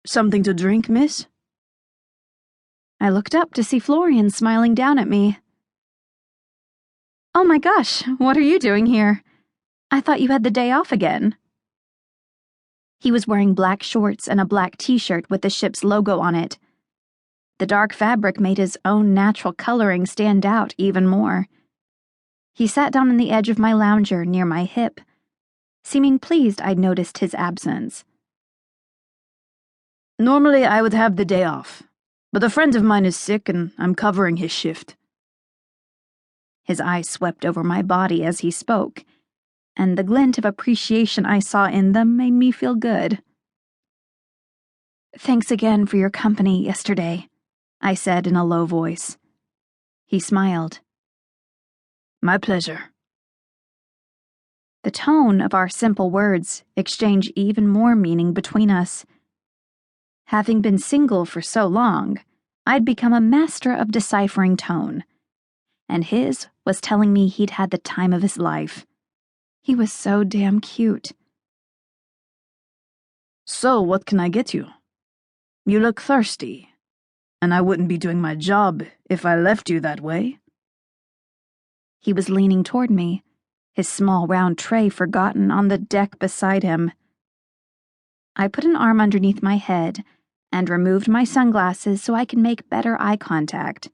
Something to drink, miss? I looked up to see Florian smiling down at me. Oh my gosh, what are you doing here? I thought you had the day off again. He was wearing black shorts and a black t-shirt with the ship's logo on it. The dark fabric made his own natural coloring stand out even more. He sat down on the edge of my lounger near my hip, seeming pleased I'd noticed his absence. Normally I would have the day off, but a friend of mine is sick and I'm covering his shift. His eyes swept over my body as he spoke, and the glint of appreciation I saw in them made me feel good. Thanks again for your company yesterday, I said in a low voice. He smiled. My pleasure. The tone of our simple words exchanged even more meaning between us. Having been single for so long, I'd become a master of deciphering tone, and his was telling me he'd had the time of his life. He was so damn cute. So, what can I get you? You look thirsty, and I wouldn't be doing my job if I left you that way. He was leaning toward me, his small round tray forgotten on the deck beside him. I put an arm underneath my head and removed my sunglasses so I could make better eye contact.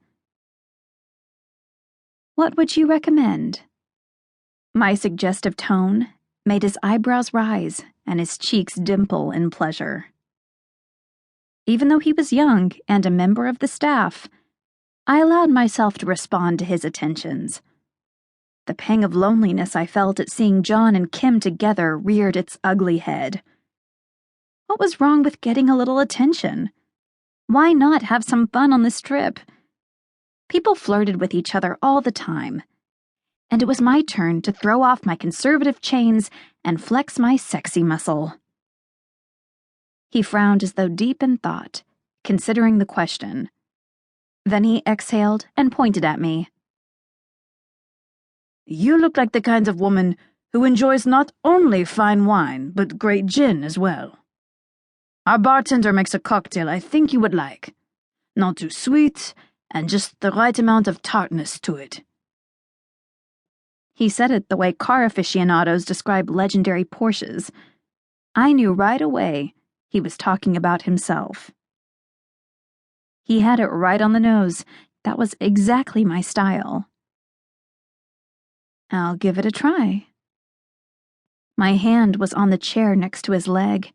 What would you recommend? My suggestive tone made his eyebrows rise and his cheeks dimple in pleasure. Even though he was young and a member of the staff, I allowed myself to respond to his attentions. The pang of loneliness I felt at seeing John and Kim together reared its ugly head. What was wrong with getting a little attention? Why not have some fun on this trip? People flirted with each other all the time, and it was my turn to throw off my conservative chains and flex my sexy muscle. He frowned as though deep in thought, considering the question. Then he exhaled and pointed at me. You look like the kind of woman who enjoys not only fine wine, but great gin as well. Our bartender makes a cocktail I think you would like. Not too sweet, and just the right amount of tartness to it. He said it the way car aficionados describe legendary Porsches. I knew right away he was talking about himself. He had it right on the nose. That was exactly my style. I'll give it a try. My hand was on the chair next to his leg,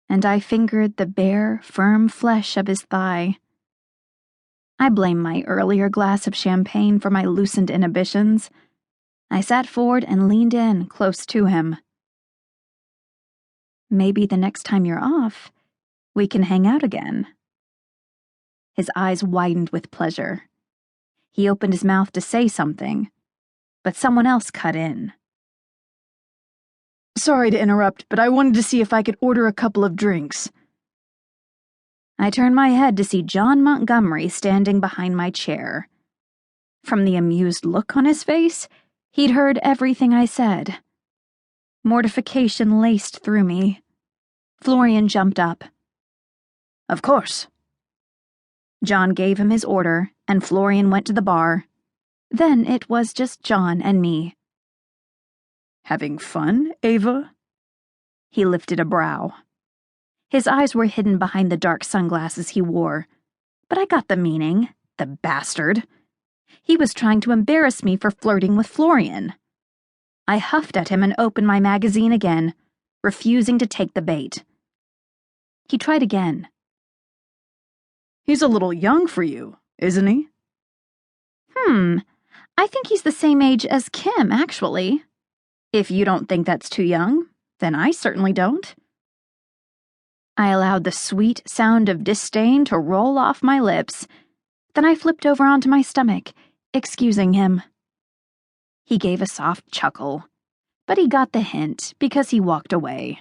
and I fingered the bare, firm flesh of his thigh. I blamed my earlier glass of champagne for my loosened inhibitions. I sat forward and leaned in close to him. Maybe the next time you're off, we can hang out again. His eyes widened with pleasure. He opened his mouth to say something, but someone else cut in. Sorry to interrupt, but I wanted to see if I could order a couple of drinks. I turned my head to see John Montgomery standing behind my chair. From the amused look on his face, he'd heard everything I said. Mortification laced through me. Florian jumped up. Of course. John gave him his order, and Florian went to the bar. Then it was just John and me. Having fun, Ava? He lifted a brow. His eyes were hidden behind the dark sunglasses he wore, but I got the meaning, the bastard. He was trying to embarrass me for flirting with Florian. I huffed at him and opened my magazine again, refusing to take the bait. He tried again. He's a little young for you, isn't he? I think he's the same age as Kim, actually. If you don't think that's too young, then I certainly don't. I allowed the sweet sound of disdain to roll off my lips. Then I flipped over onto my stomach, excusing him. He gave a soft chuckle, but he got the hint because he walked away.